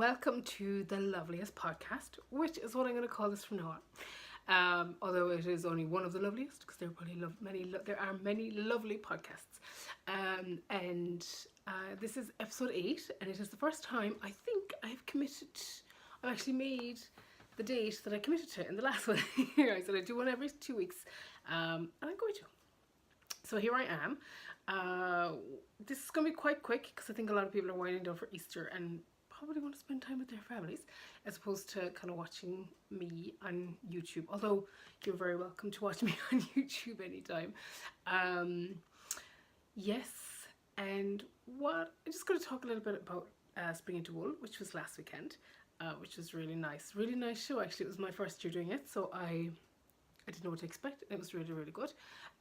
welcome to the Loveliest podcast, which is what I'm going to call this from now on. Although it is only one of the loveliest, because there are many lovely podcasts. This is episode 8, and it is the first time I think I've actually made the date that I committed to in the last one. I said I'd do one every 2 weeks, and I'm going to. So here I am. This is going to be quite quick because I think a lot of people are winding down for Easter and probably want to spend time with their families as opposed to kind of watching me on YouTube, although you're very welcome to watch me on YouTube anytime. Yes, and I'm just going to talk a little bit about Spring into Wool, which was last weekend, which was really nice show. Actually, it was my first year doing it, so I didn't know what to expect. It was really good.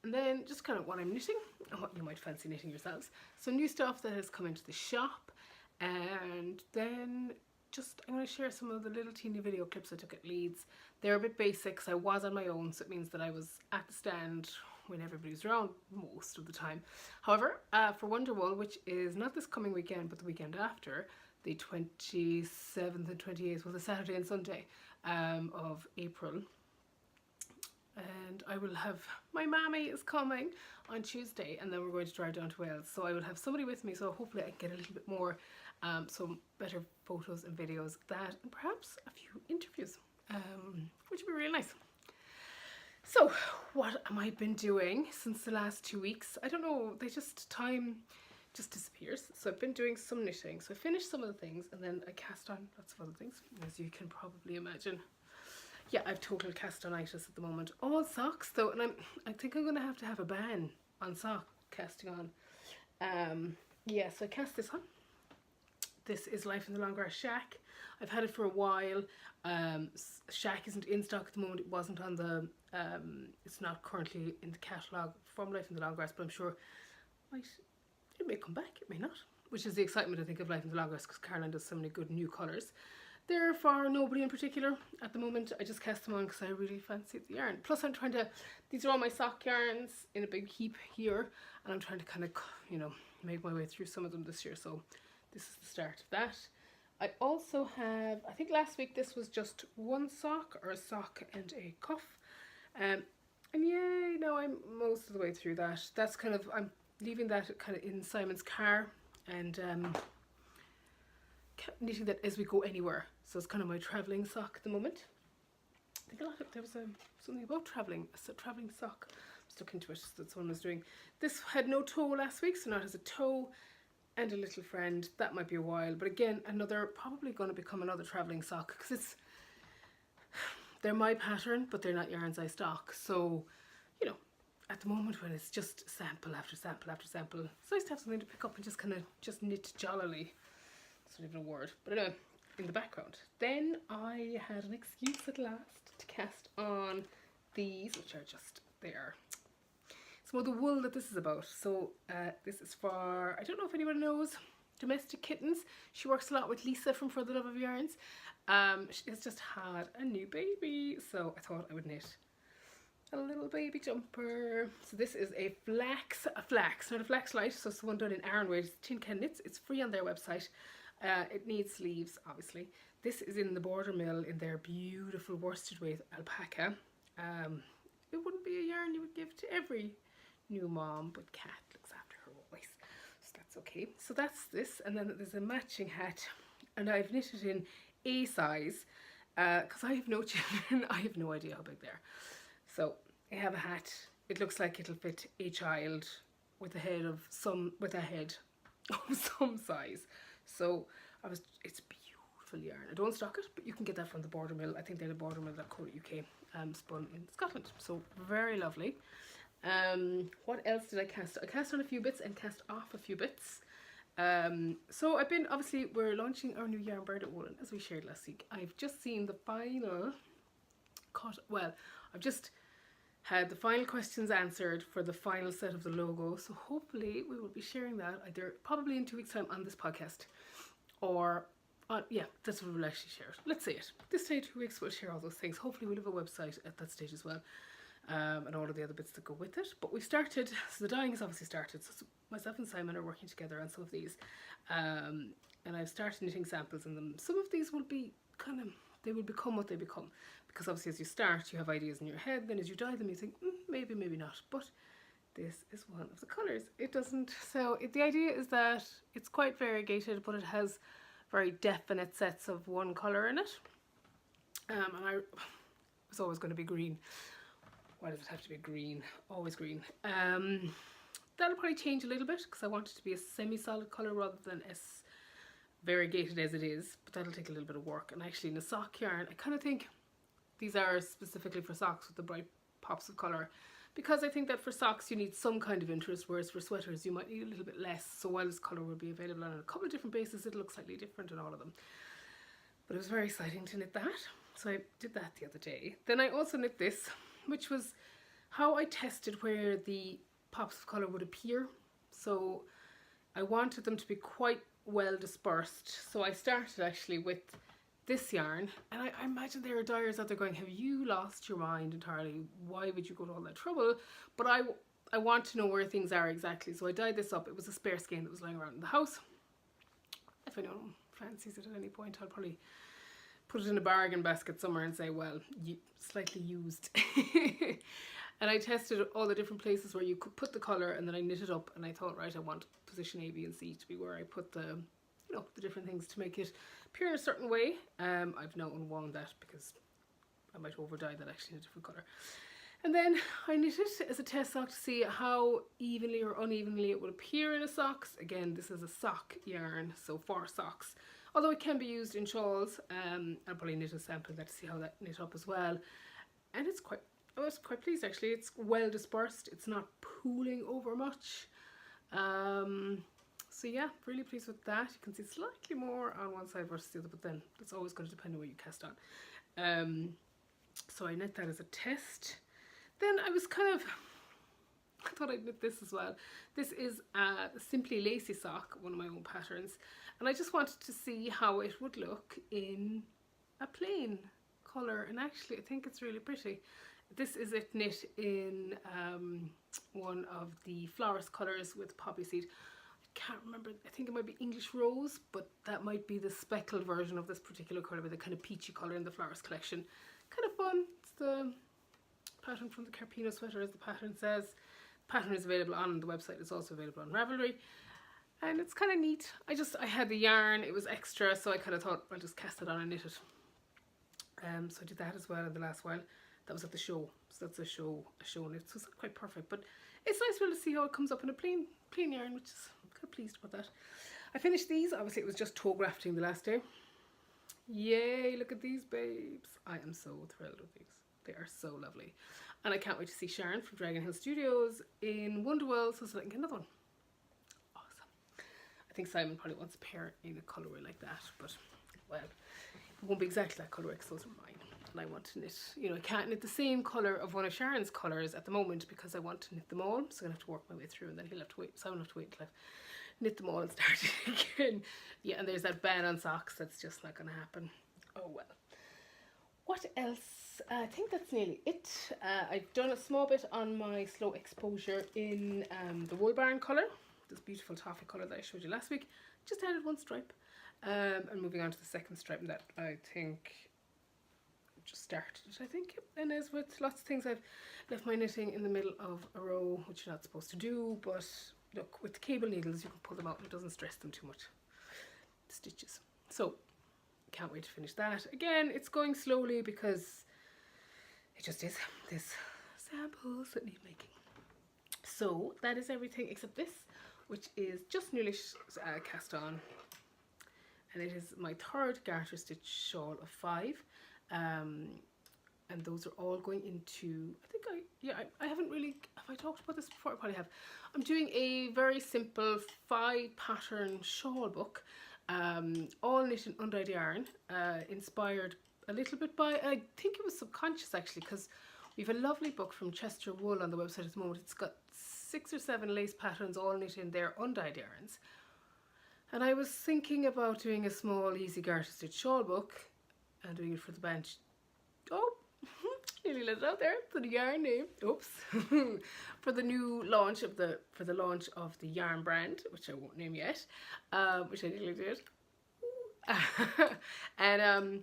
And then just kind of what I'm knitting and what you might fancy knitting yourselves. So new stuff that has come into the shop, and then just I'm going to share some of the little teeny video clips I took at Leeds. They're a bit basic, so I was on my own, so it means that I was at the stand when everybody was around most of the time. However, for Wonder Wool, which is not this coming weekend but the weekend after, the 27th and 28th, well, the Saturday and Sunday of April, and I will have, my mammy is coming on Tuesday, and then we're going to drive down to Wales, so I will have somebody with me, so hopefully I can get a little bit more, some better photos and videos of that, and perhaps a few interviews, which would be really nice. So what am I been doing since the last 2 weeks? I don't know, time just disappears. So I've been doing some knitting, so I finished some of the things, and then I cast on lots of other things, as you can probably imagine. Yeah, I've total cast-on-itis at the moment. All socks though, and I think I'm going to have a ban on sock casting on. Yeah, so I cast this on. This is Life in the Long Grass Shack. I've had it for a while. Shack isn't in stock at the moment. It wasn't on the, it's not currently in the catalogue from Life in the Long Grass, but I'm sure it may come back, it may not. Which is the excitement, I think, of Life in the Long Grass, because Caroline does so many good new colours. They're for nobody in particular at the moment. I just cast them on because I really fancied the yarn. Plus I'm trying to, these are all my sock yarns in a big heap here, and I'm trying to kind of, you know, make my way through some of them this year, so this is the start of that. I also have, I think last week this was just one sock, or a sock and a cuff, and yay, now I'm most of the way through that. That's kind of, I'm leaving that kind of in Simon's car, and knitting that as we go anywhere. So it's kind of my travelling sock at the moment. I think there was something about travelling, a travelling sock. I'm stuck into it, so that's what I was doing. This had no toe last week, so now it has a toe and a little friend. That might be a while, but again, probably going to become another travelling sock, because they're my pattern, but they're not yarns I stock. So, you know, at the moment when it's just sample after sample after sample, it's nice to have something to pick up and just kind of just knit jollily. It's not even a word, but anyway, in the background. Then I had an excuse at last to cast on these, which are just there. Some of the wool that this is about. So this is for, I don't know if anyone knows, Domestic Kittens. She works a lot with Lisa from For the Love of Yarns. She has just had a new baby, so I thought I would knit a little baby jumper. So this is a flax, not a flax light, so it's the one done in Aran Weight. It's Tin Can Knits. It's free on their website. It needs sleeves, obviously. This is in the Border Mill in their beautiful worsted weight alpaca. It wouldn't be a yarn you would give to every new mom, but Kat looks after her always, so that's okay. So that's this, and then there's a matching hat, and I've knitted in a size because I have no children. I have no idea how big they are. So I have a hat. It looks like it'll fit a child with a head of some size. So it's beautiful yarn. I don't stock it, but you can get that from the Border Mill. I think they're the bordermill.co.uk, spun in Scotland. So very lovely. What else did I cast? I cast on a few bits and cast off a few bits. So I've been, obviously we're launching our new yarn bird at Woolen, as we shared last week. I've just seen the final cut, well, I've just had the final questions answered for the final set of the logo, so hopefully we will be sharing that either probably in 2 weeks time on this podcast, or yeah, that's what we'll actually share it. Let's say it this day, 2 weeks, we'll share all those things. Hopefully we'll have a website at that stage as well, and all of the other bits that go with it. But we've started, so the dyeing has obviously started, so myself and Simon are working together on some of these, and I've started knitting samples in them. Some of these will be kind of, they will become what they become, because obviously as you start you have ideas in your head, then as you dye them you think maybe, maybe not, but this is one of the colours. It doesn't, so the idea is that it's quite variegated, but it has very definite sets of one colour in it, and I was always going to be green. Why does it have to be green? Always green. That'll probably change a little bit because I want it to be a semi-solid colour rather than as variegated as it is, but that'll take a little bit of work. And actually in a sock yarn, I kind of think these are specifically for socks with the bright pops of colour, because I think that for socks you need some kind of interest, whereas for sweaters you might need a little bit less. So while this colour will be available on a couple of different bases, it'll look slightly different in all of them. But it was very exciting to knit that, so I did that the other day. Then I also knit this, which was how I tested where the pops of colour would appear. So I wanted them to be quite well dispersed, so I started actually with this yarn, and I imagine there are dyers out there going, have you lost your mind entirely? Why would you go to all that trouble? But I want to know where things are exactly, so I dyed this up. It was a spare skein that was lying around in the house. If anyone fancies it at any point, I'll probably put it in a bargain basket somewhere and say, well, slightly used. And I tested all the different places where you could put the colour, and then I knit it up, and I thought, right, I want position A, B and C to be where I put the, you know, the different things to make it appear in a certain way. I've now unwound that because I might over dye that actually in a different colour. And then I knit it as a test sock to see how evenly or unevenly it would appear in a socks. Again, this is a sock yarn, so for socks. Although it can be used in shawls, I'll probably knit a sample of that to see how that knit up as well. And it's quite, I was quite pleased actually. It's well dispersed, it's not pooling over much. So yeah, really pleased with that. You can see slightly more on one side versus the other, but then that's always going to depend on where you cast on. So I knit that as a test. Then I was kind of, I thought I'd knit this as well. This is a Simply Lacy sock, one of my own patterns, and I just wanted to see how it would look in a plain colour, and actually I think it's really pretty. This is it knit in one of the florist colours with poppy seed. I can't remember, I think it might be English Rose, but that might be the speckled version of this particular colour with a kind of peachy colour in the florist collection. Kind of fun. It's the pattern from the Carpino sweater, as the pattern says. The pattern is available on the website, it's also available on Ravelry, and it's kind of neat. I had the yarn, it was extra, so I kind of thought I'll just cast it on and knit it. So I did that as well in the last while. That was at the show, so that's a show knit, so it's not quite perfect, but it's nice to see how it comes up in a plain yarn, which is, I'm kind of pleased about that. I finished these. Obviously it was just toe grafting the last day. Yay, look at these babes. I am so thrilled with these. They are so lovely. And I can't wait to see Sharon from Dragon Hill Studios in Wonderworld, so I can get another one. Awesome. I think Simon probably wants a pair in a colourway like that, but well, it won't be exactly that colourway because those are mine. And I want to knit, you know, I can't knit the same colour of one of Sharon's colours at the moment because I want to knit them all, so I'm going to have to work my way through, and then he'll have to wait, Simon will have to wait till I've knit them all and start it again. Yeah, and there's that ban on socks, that's just not going to happen. Oh well. What else? I think that's nearly it. I've done a small bit on my slow exposure in the Wool Barn colour, this beautiful toffee colour that I showed you last week. Just added one stripe, and moving on to the second stripe that I think just started it, I think. And as with lots of things, I've left my knitting in the middle of a row, which you're not supposed to do, but look, with the cable needles you can pull them out and it doesn't stress them too much, the stitches. So can't wait to finish that. Again, it's going slowly because it just is. There's samples that need making. So that is everything except this, which is just newly cast on, and it is my third garter stitch shawl of 5. And those are all going into, I haven't really, have I talked about this before? I probably have. I'm doing a very simple 5 pattern shawl book, all knit in undyed yarn, inspired a little bit by, I think it was subconscious actually, because we have a lovely book from Chester Wool on the website at the moment. It's got 6 or 7 lace patterns all knit in their undyed yarns. And I was thinking about doing a small easy garter stitch shawl book and doing it for the bench. Oh, nearly let it out there. For the yarn name, oops, for the launch of the yarn brand, which I won't name yet, which I nearly did. And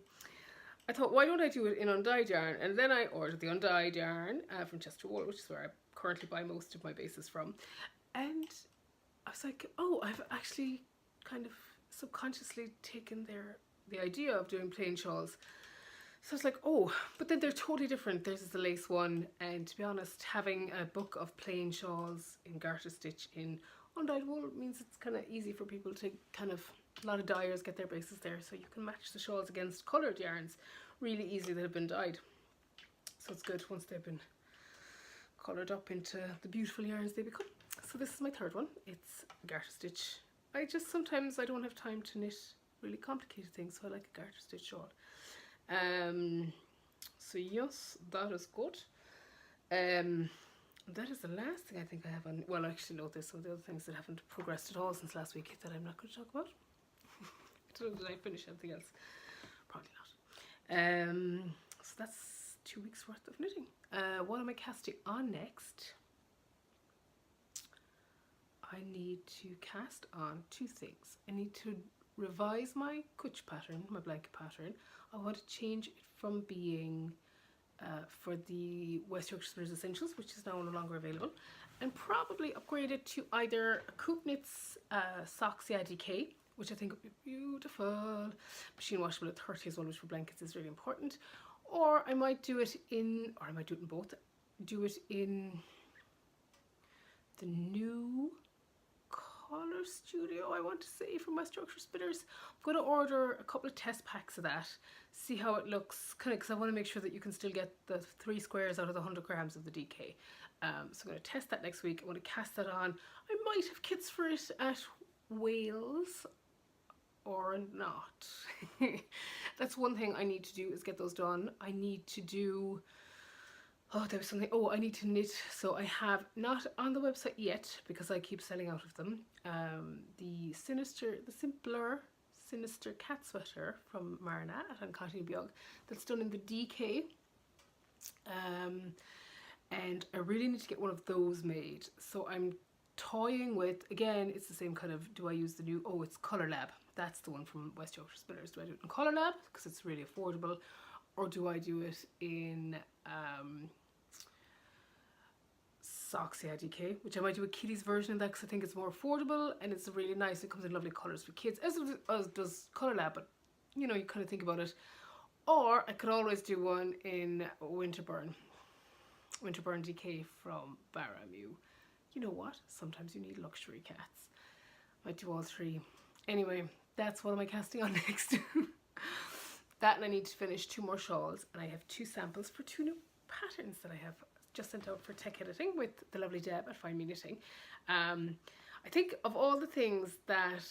I thought, why don't I do it in undyed yarn? And then I ordered the undyed yarn from Chester Wool, which is where I currently buy most of my bases from. And I was like, oh, I've actually kind of subconsciously taken the idea of doing plain shawls. So I was like, oh, but then they're totally different. Theirs is the lace one, and to be honest, having a book of plain shawls in garter stitch in undyed wool means it's kind of easy for people to kind of, a lot of dyers get their bases there, so you can match the shawls against coloured yarns really easily that have been dyed. So it's good once they've been coloured up into the beautiful yarns they become. So this is my third one. It's garter stitch. Sometimes I don't have time to knit really complicated things, so I like a garter stitch shawl. So yes, that is good. That is the last thing I think I have on. Well, actually, no, there's some of the other things that haven't progressed at all since last week that I'm not going to talk about. I don't know, did I finish anything else? Probably not. So that's 2 weeks worth of knitting. What am I casting on next? I need to cast on two things. I need to revise my kuch pattern, my blanket pattern. I want to change it from being for the West Yorkshire Spinners Essentials, which is now no longer available, and probably upgrade it to either a Coop Knits Soxia DK, which I think would be beautiful, machine washable at 30 as well, which for blankets is really important, or I might do it in, or I might do it in both, do it in the new Colour Studio, I want to say, from West Yorkshire Spinners. I'm going to order a couple of test packs of that, see how it looks, kind of, because I want to make sure that you can still get the 3 squares out of the 100 grams of the DK. So I'm going to test that next week. I want to cast that on. I might have kits for it at Wales or not. That's one thing I need to do, is get those done. I need to do, oh, there was something, oh, I need to knit. So I have not on the website yet because I keep selling out of them. The simpler Sinister cat sweater from Marna at Ancotti Biog that's done in the DK. And I really need to get one of those made. So I'm toying with, again, it's the same kind of, do I use the new, oh, it's Colour Lab. That's the one from West Yorkshire Spinners. Do I do it in Colour Lab because it's really affordable, or do I do it in Soxia DK, which I might do a kiddies version of that because I think it's more affordable and it's really nice. It comes in lovely colours for kids, as does Colour Lab, but you know, you kind of think about it. Or I could always do one in Winterburn DK from Baramu. You know what? Sometimes you need luxury cats. Might do all three. Anyway, that's what am I casting on next. That, and I need to finish 2 more shawls, and I have 2 samples for 2 new patterns that I have just sent out for tech editing with the lovely Deb at Find Me Knitting. I think of all the things that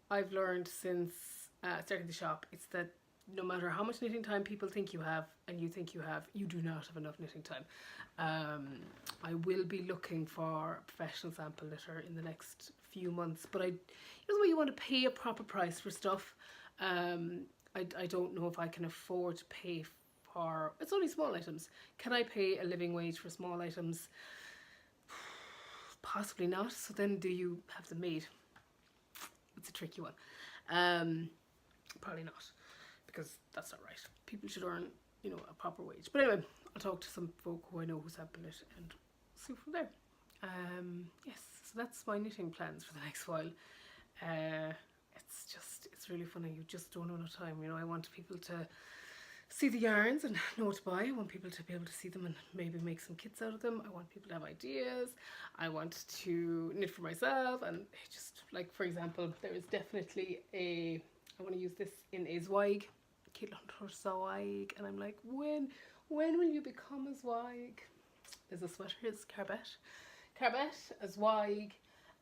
I've learned since starting the shop, it's that no matter how much knitting time people think you have, and you think you have, you do not have enough knitting time. I will be looking for a professional sample knitter in the next few months, but you know the way you want to pay a proper price for stuff. I don't know if I can afford to pay for, it's only small items. Can I pay a living wage for small items? Possibly not. So then do you have them made? It's a tricky one. Probably not, because that's not right. People should earn, you know, a proper wage. But anyway, I'll talk to some folk who I know who sample it and see from there. Yes, so that's my knitting plans for the next while. It's really funny. You just don't know enough time. You know, I want people to see the yarns and know what to buy. I want people to be able to see them and maybe make some kits out of them. I want people to have ideas. I want to knit for myself, and just like, for example, there is definitely I want to use this in a Zweig, Zweig, and I'm like, when will you become a Zweig? There's a sweater, it's Carbet, a Zweig,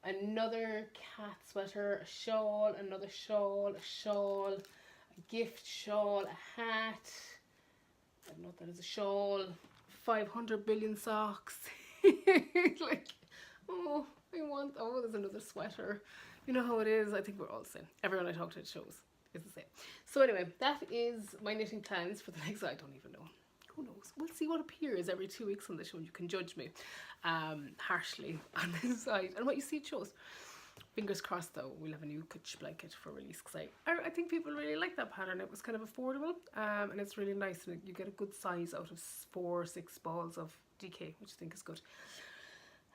another cat sweater, a shawl, another shawl, a shawl, a gift shawl, a hat, I don't know what that is, a shawl, 500 billion socks. Like, oh, there's another sweater. You know how it is. I think we're all the same. Everyone I talk to shows is the same. So anyway, that is my knitting plans for the next, I don't even know. who knows? We'll see what appears every 2 weeks on the show. You can judge me harshly on this side. And what you see, it shows. Fingers crossed though, we'll have a new Kutch blanket for release, because I think people really like that pattern. It was kind of affordable, and it's really nice, and you get a good size out of 4 or 6 balls of DK, which I think is good.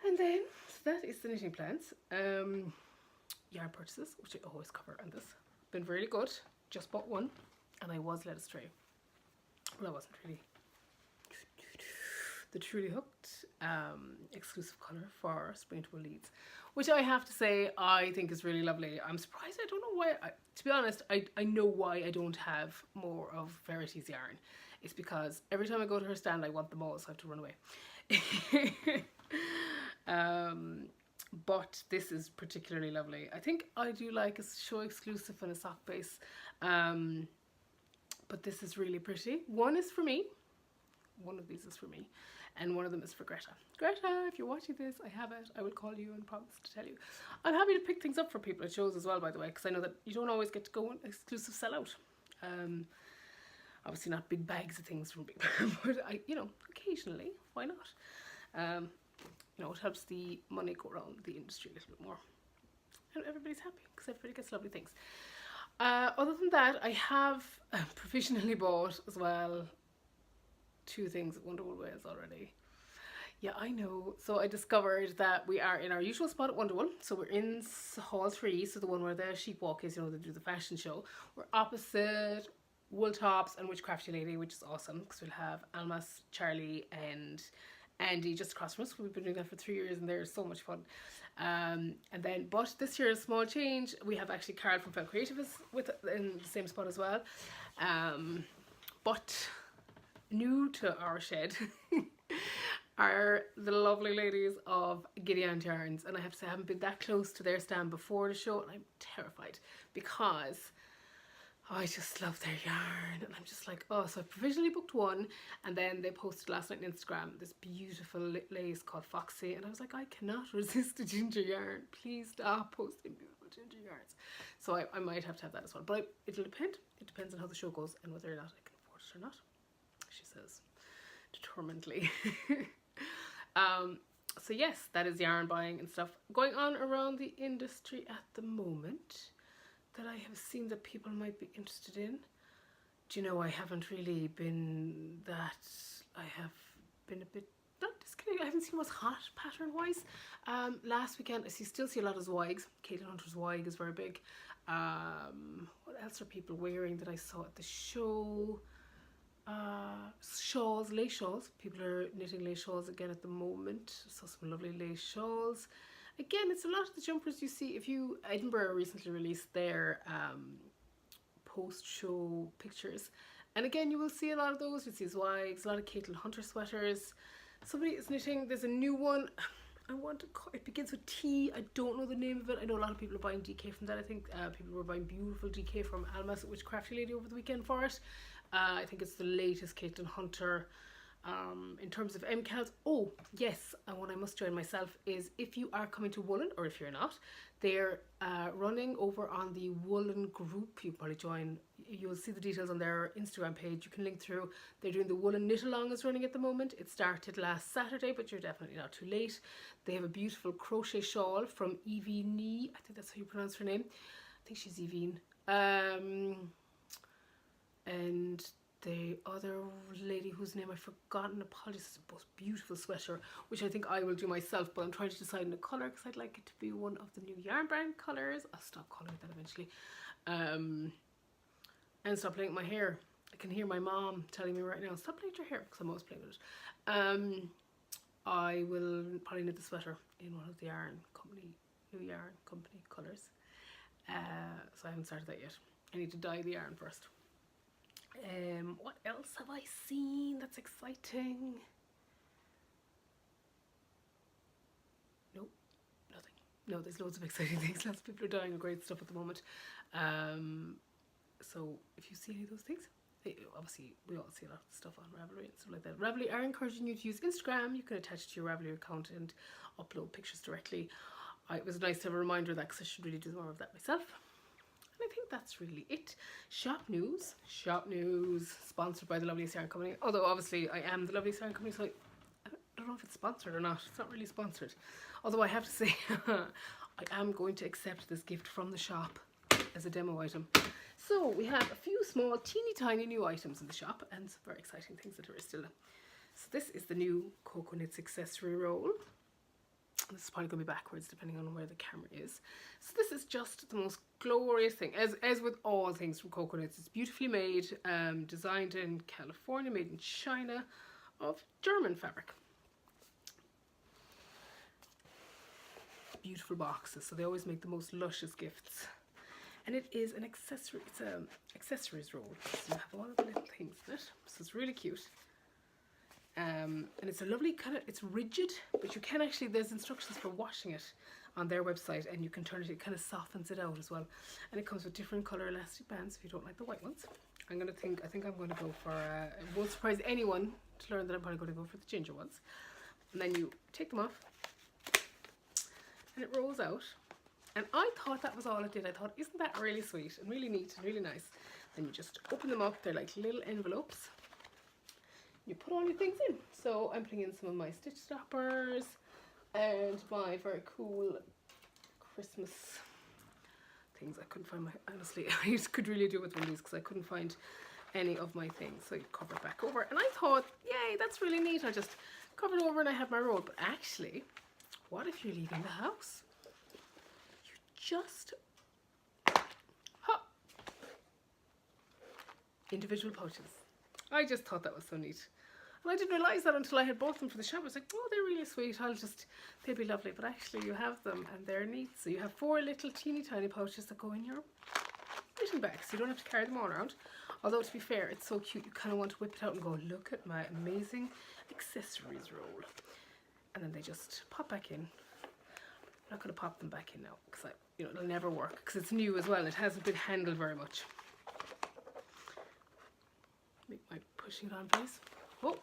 And then, so that is the knitting plans. Yarn purchases, which I always cover on this. Been really good. Just bought one, and I was led astray. Well, I wasn't really. The Truly Hooked exclusive colour for Spring to Leeds, which I have to say I think is really lovely. I'm surprised, I don't know why, to be honest, I know why I don't have more of Verity's yarn. It's because every time I go to her stand I want them all, so I have to run away. But this is particularly lovely. I think I do like a show exclusive and a sock base, but this is really pretty. One is for me. One of these is for me, and one of them is for Greta. Greta, if you're watching this, I have it. I will call you and promise to tell you. I'm happy to pick things up for people at shows as well, by the way, because I know that you don't always get to go on exclusive sellout. Obviously not big bags of things from big, but occasionally, why not? It helps the money go around the industry a little bit more, and everybody's happy because everybody gets lovely things. Other than that, I have provisionally bought as well 2 things at Wonderwool Wales already. Yeah, I know. So I discovered that we are in our usual spot at Wonderwool. So we're in Hall 3, so the one where the sheep walk is, they do the fashion show. We're opposite Wool Tops and Witchcrafty Lady, which is awesome, because we'll have Almas, Charlie and Andy just across from us. We've been doing that for 3 years and they're so much fun. But this year, a small change. We have actually Carl from Felt Creative is in the same spot as well. But new to our shed are the lovely ladies of Gideon Yarns, and I have to say I haven't been that close to their stand before the show, and I'm terrified because I just love their yarn, and I'm just like, oh. So I provisionally booked one, and then they posted last night on Instagram this beautiful lace called Foxy, and I was like, I cannot resist a ginger yarn. Please stop posting beautiful ginger yarns. So I might have to have that as well, but it'll depend. It depends on how the show goes and whether or not I can afford it or not, she says determinedly. So yes, that is yarn buying and stuff going on around the industry at the moment that I have seen that people might be interested in. Do you know, I haven't really been that, I have been a bit, not disconnected, I haven't seen what's hot pattern wise. Last weekend I still see a lot of Zweigs. Caitlin Hunter's Zweig is very big. What else are people wearing that I saw at the show? Shawls, lace shawls. People are knitting lace shawls again at the moment. Saw some lovely lace shawls. Again, it's a lot of the jumpers you see. Edinburgh recently released their post-show pictures, and again you will see a lot of those. You see Zweigs, a lot of Caitlin Hunter sweaters. Somebody is knitting, there's a new one, it begins with T, I don't know the name of it. I know a lot of people are buying DK from that. I think people were buying beautiful DK from Almas at Witchcrafty Lady over the weekend for it. I think it's the latest Caitlin Hunter. In terms of MCALs, oh yes, and what I must join myself is, if you are coming to Woolen, or if you're not, they're running over on the Woolen group. You probably join, you'll see the details on their Instagram page. You can link through. They're doing the Woolen Knit Along is running at the moment. It started last Saturday, but you're definitely not too late. They have a beautiful crochet shawl from Evie Nee, I think that's how you pronounce her name. I think she's Evine. And the other lady whose name I've forgotten, apologies, is the most beautiful sweater, which I think I will do myself, but I'm trying to decide on the colour because I'd like it to be one of the new yarn brand colours. I'll stop calling it that eventually. And stop playing with my hair. I can hear my mom telling me right now, stop playing with your hair, because I'm always playing with it. I will probably knit the sweater in one of the new yarn company colours. So I haven't started that yet. I need to dye the yarn first. What else have I seen that's exciting? Nope, nothing. No, there's loads of exciting things. Lots of people are dying of great stuff at the moment. So if you see any of those things, obviously we all see a lot of stuff on Ravelry and stuff like that. Ravelry are encouraging you to use Instagram. You can attach it to your Ravelry account and upload pictures directly. It was nice to have a reminder of that, because I should really do more of that myself. I think that's really it. Shop news, sponsored by the Loveliest Yarn Company. Although obviously I am the Loveliest Yarn Company, so I don't know if it's sponsored or not. It's not really sponsored. Although I have to say, I am going to accept this gift from the shop as a demo item. So we have a few small, teeny tiny new items in the shop, and some very exciting things that are still. So this is the new Cocoa Knits accessory roll. This is probably going to be backwards depending on where the camera is. So this is just the most glorious thing. As with all things from Cocoa Knits, it's beautifully made, designed in California, made in China, of German fabric. Beautiful boxes, so they always make the most luscious gifts. And it is an accessory, it's an accessories roll. So you have all of the little things in it. So it's really cute. And it's a lovely kind of, it's rigid, but you can actually, there's instructions for washing it on their website, and you can turn it, it kind of softens it out as well. And it comes with different colour elastic bands if you don't like the white ones. I think I'm going to go for, it won't surprise anyone to learn that I'm probably going to go for the ginger ones. And then you take them off, and it rolls out. And I thought that was all it did. I thought, isn't that really sweet and really neat and really nice? Then you just open them up, they're like little envelopes. You put all your things in. So I'm putting in some of my stitch stoppers and my very cool Christmas things. I couldn't find my, honestly, I just could really do with one of these because I couldn't find any of my things. So you cover it back over. And I thought, yay, that's really neat. I just covered it over and I have my roll. But actually, what if you're leaving the house? You just, individual pouches. I just thought that was so neat. And I didn't realise that until I had bought them for the shop. I was like, oh, they're really sweet. They'll be lovely. But actually you have them and they're neat. So you have 4 little teeny tiny pouches that go in your knitting bag. So you don't have to carry them all around. Although to be fair, it's so cute. You kind of want to whip it out and go, look at my amazing accessories roll. And then they just pop back in. I'm not going to pop them back in now because it'll never work because it's new as well and it hasn't been handled very much. Make my pushing it on, please. Oh,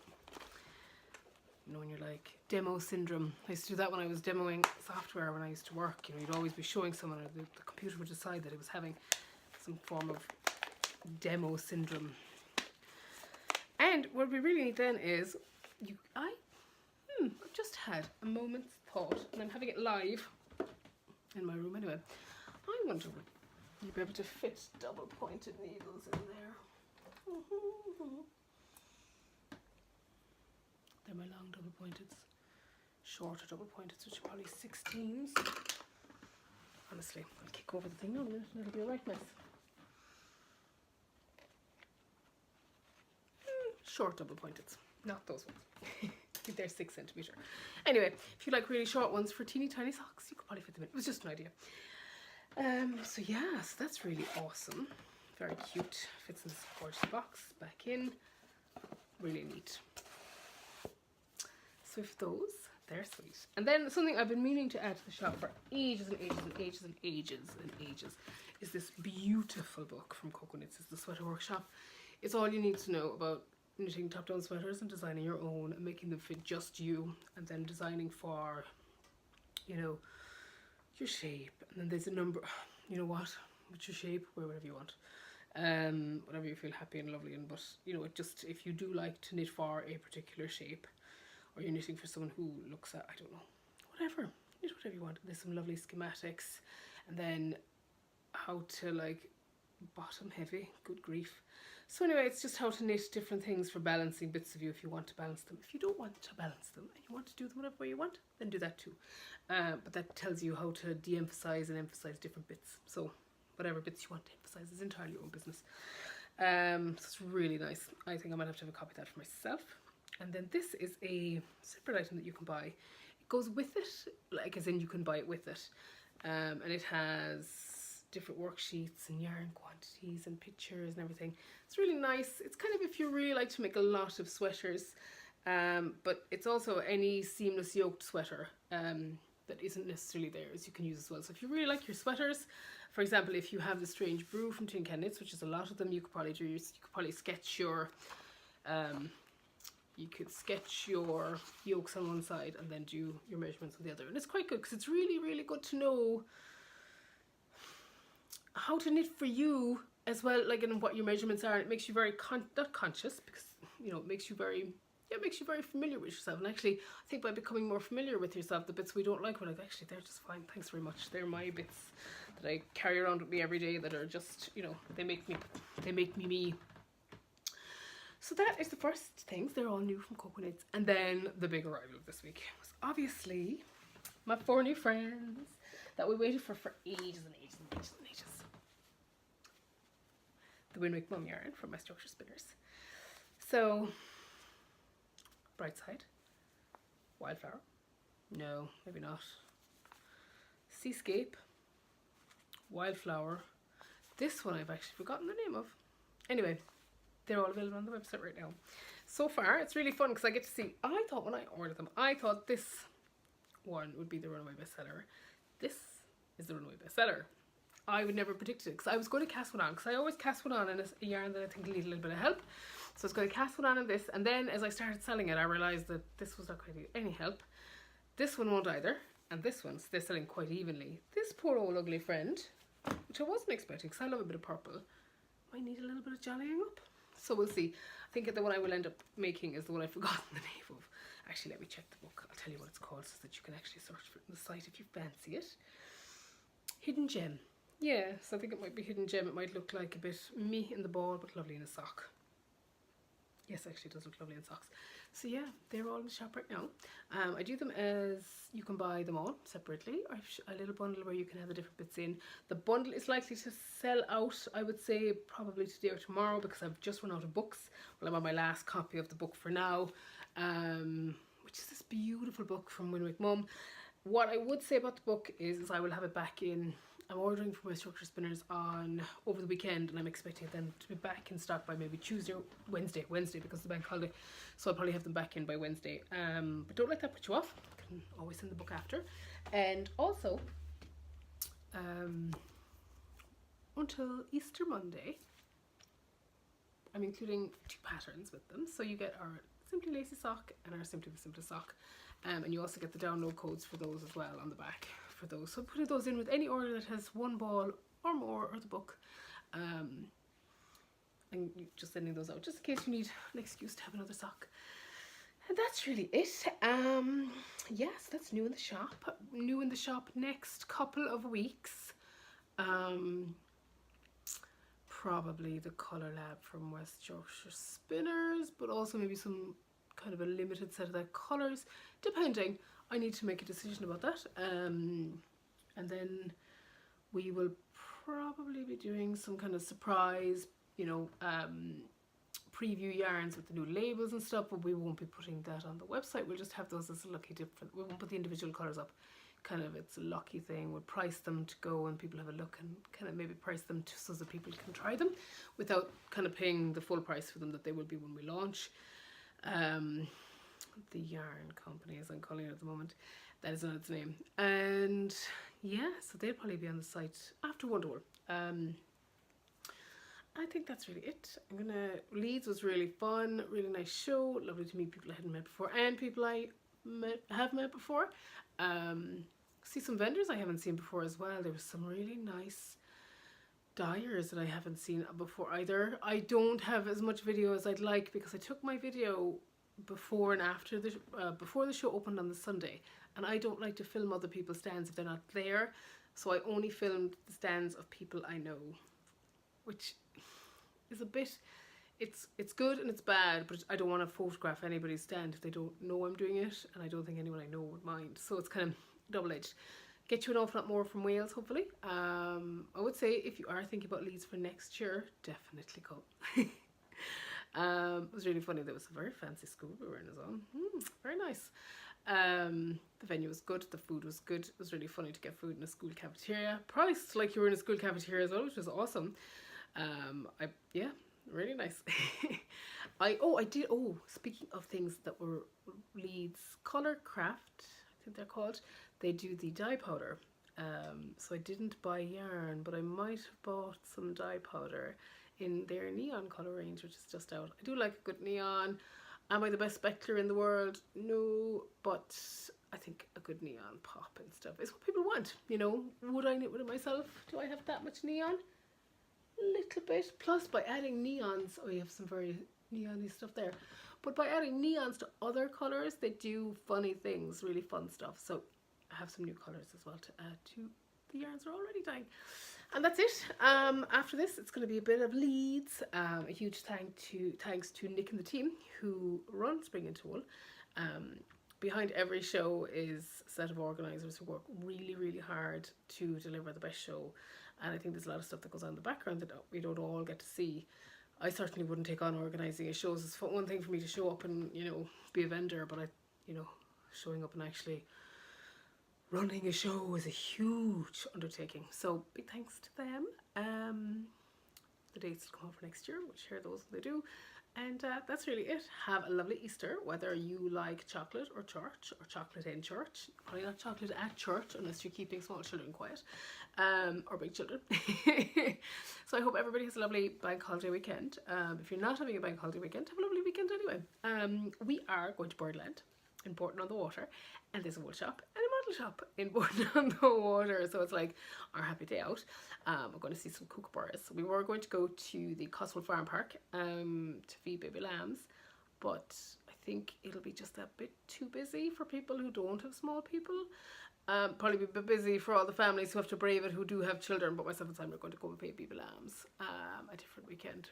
you know when you're like demo syndrome. I used to do that when I was demoing software when I used to work. You know, you'd always be showing someone, or the computer would decide that it was having some form of demo syndrome. And what we really need then is I've just had a moment's thought, and I'm having it live in my room anyway. I wonder would you be able to fit double pointed needles in there. They're my long double pointeds. Shorter double pointeds, which are probably 16s. Honestly, I'll kick over the thing now and it'll be a right mess. Short double pointeds, not those ones. I think they're 6 centimetre. Anyway, if you like really short ones for teeny tiny socks, you could probably fit them in. It was just an idea. So yeah, so that's really awesome. Very cute. Fits in this gorgeous box. Back in. Really neat. So if those, they're sweet. And then something I've been meaning to add to the shop for ages and ages and ages and ages and ages is this beautiful book from Cocoa Knits. It's the Sweater Workshop. It's all you need to know about knitting top-down sweaters and designing your own and making them fit just you, and then designing for, you know, your shape. And then there's a number, you know what, with your shape, wear whatever you want. Whatever you feel happy and lovely in, but you know, it just, if you do like to knit for a particular shape, or you're knitting for someone who looks at, I don't know, whatever, knit whatever you want. There's some lovely schematics, and then how to like bottom heavy, good grief. So anyway, it's just how to knit different things for balancing bits of you if you want to balance them. If you don't want to balance them and you want to do them whatever way you want, then do that too. But that tells you how to de-emphasize and emphasize different bits. So whatever bits you want to emphasize is entirely your own business. So it's really nice. I think I might have to have a copy of that for myself. And then this is a separate item that you can buy. It goes with it, like as in you can buy it with it. And it has different worksheets and yarn quantities and pictures and everything. It's really nice. It's kind of if you really like to make a lot of sweaters, but it's also any seamless yoked sweater that isn't necessarily theirs you can use as well. So if you really like your sweaters, for example, if you have the Strange Brew from Tin Can Knits, which is a lot of them, you could probably do, you could probably sketch your yolks on one side and then do your measurements on the other. And it's quite good because it's really, really good to know how to knit for you as well, like in what your measurements are. And it makes you very not conscious, because you know, it makes you very, yeah, it makes you very familiar with yourself. And actually, I think by becoming more familiar with yourself, the bits we don't like, we're like, actually, they're just fine. Thanks very much. They're my bits that I carry around with me every day that are just, you know, they make me me. So that is the first things. They're all new from Coconuts. And then the big arrival of this week was obviously my 4 new friends that we waited for ages and ages and ages and ages. The Winwick Mum yarn from my Structure Spinners. So, Brightside, Wildflower, no, maybe not. Seascape, Wildflower. This one I've actually forgotten the name of. Anyway, they're all available on the website right now. So far, it's really fun because I get to see. I thought when I ordered them, I thought this one would be the runaway bestseller. This is the runaway bestseller. I would never predict it because I was going to cast one on, because I always cast one on in a yarn that I think needs a little bit of help. So I was going to cast one on in this, and then as I started selling it, I realised that this was not going to need any help. This one won't either, and this one's, they're selling quite evenly. This poor old ugly friend, which I wasn't expecting because I love a bit of purple, might need a little bit of jollying up. So we'll see. I think the one I will end up making is the one I've forgotten the name of. Actually, let me check the book. I'll tell you what it's called so that you can actually search for it on the site if you fancy it. Hidden Gem. Yeah, so I think it might be Hidden Gem. It might look like a bit me in the ball, but lovely in a sock. Yes, actually it does look lovely in socks. So yeah, they're all in the shop right now. I do them as, you can buy them all separately, or a little bundle where you can have the different bits in. The bundle is likely to sell out, I would say, probably today or tomorrow, because I've just run out of books. Well, I'm on my last copy of the book for now, which is this beautiful book from Winwick Mum. What I would say about the book is I will have it back in. I'm ordering for my Structure Spinners on over the weekend, and I'm expecting them to be back in stock by maybe Tuesday or Wednesday because of the bank holiday. So I'll probably have them back in by Wednesday. But don't let that put you off. You can always send the book after. And also, until Easter Monday, I'm including 2 patterns with them. So you get our Simply Lacy sock and our Simply the Simplest sock. And you also get the download codes for those as well on the back for those. So putting those in with any order that has 1 ball or more, or the book, and just sending those out just in case you need an excuse to have another sock. And that's really it. Yes, that's new in the shop. New in the shop next couple of weeks. Probably the Colour Lab from West Yorkshire Spinners, but also maybe some kind of a limited set of their colours, depending. I need to make a decision about that. And then we will probably be doing some kind of surprise, you know, preview yarns with the new labels and stuff, but we won't be putting that on the website. We'll just have those as a lucky different. We won't put the individual colours up. Kind of, it's a lucky thing. We'll price them to go and people have a look, and kind of maybe price them so that people can try them without kind of paying the full price for them that they will be when we launch. The yarn company, as I'm calling it at the moment, that is not its name. And yeah, so they'll probably be on the site after Wonderwool. I think that's really it. Leeds was really fun, really nice show, lovely to meet people I hadn't met before and people I have met before. See some vendors I haven't seen before as well. There was some really nice dyers that I haven't seen before either. I don't have as much video as I'd like because I took my video before and after before the show opened on the Sunday, and I don't like to film other people's stands if they're not there, so I only filmed the stands of people I know, which is a bit, it's good and it's bad, but I don't want to photograph anybody's stand if they don't know I'm doing it, and I don't think anyone I know would mind, so it's kind of double-edged. Get you an awful lot more from Wales, hopefully. I would say if you are thinking about Leeds for next year, definitely come. It was really funny. There was a very fancy school we were in as well. Very nice. The venue was good. The food was good. It was really funny to get food in a school cafeteria. Priced like you were in a school cafeteria as well, which was awesome. Yeah, really nice. Speaking of things that were Leeds Colour Craft, I think they're called. They do the dye powder. So I didn't buy yarn, but I might have bought some dye powder in their neon colour range, which is just out. I do like a good neon. Am I the best speckler in the world? No, but I think a good neon pop and stuff is what people want. You know, would I knit with it myself? Do I have that much neon? Little bit. Plus, by adding neons, oh, you have some very neon-y stuff there. But by adding neons to other colours, they do funny things, really fun stuff. So I have some new colours as well to add to the yarns are already dying. And that's it. After this, it's going to be a bit of Leeds. A huge thanks to Nick and the team who run Spring Into Wool. Behind every show is a set of organisers who work really, really hard to deliver the best show. And I think there's a lot of stuff that goes on in the background that we don't all get to see. I certainly wouldn't take on organising a show. It's one thing for me to show up and, you know, be a vendor, but showing up and actually running a show is a huge undertaking. So big thanks to them. The dates will come out for next year. We'll share those when they do. And that's really it. Have a lovely Easter, whether you like chocolate or church, or chocolate in church. Probably not chocolate at church unless you're keeping small children quiet, or big children. So I hope everybody has a lovely bank holiday weekend. If you're not having a bank holiday weekend, have a lovely weekend anyway. We are going to Birdland in Borton on the Water, and there's a wool shop and a model shop in Borton on the Water, so it's like our happy day out. We're going to see some kookaburras. We were going to go to the Coswell Farm Park to feed baby lambs, but I think it'll be just a bit too busy for people who don't have small people. Probably be a bit busy for all the families who have to brave it, who do have children, but myself and Simon are going to go and feed baby lambs a different weekend.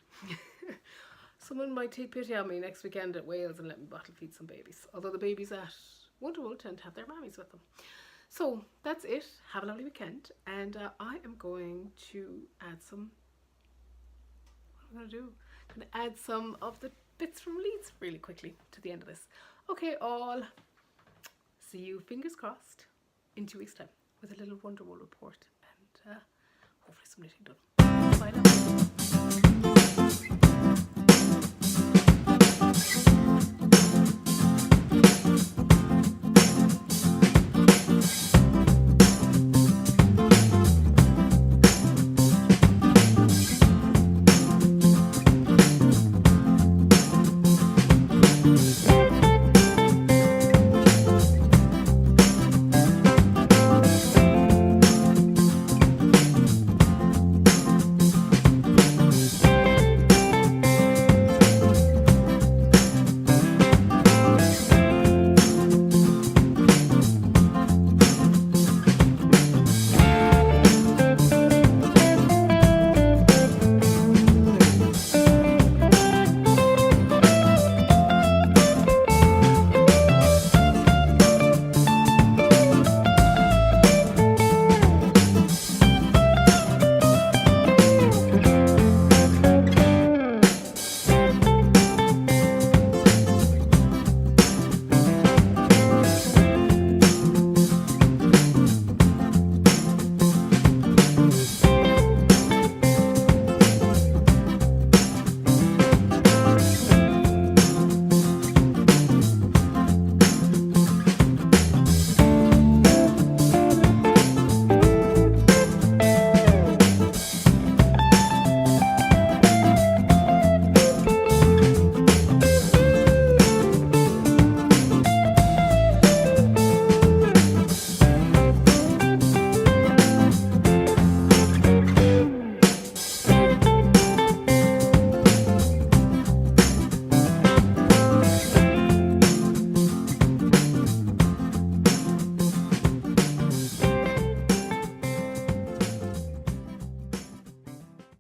Someone might take pity on me next weekend at Wales and let me bottle feed some babies. Although the babies at Wonderwool tend to have their mammies with them. So that's it. Have a lovely weekend. And I am going to add some... What am I going to do? I'm going to add some of the bits from Leeds really quickly to the end of this. Okay, all. See you, fingers crossed, in 2 weeks' time with a little Wonderwool report and hopefully some knitting done.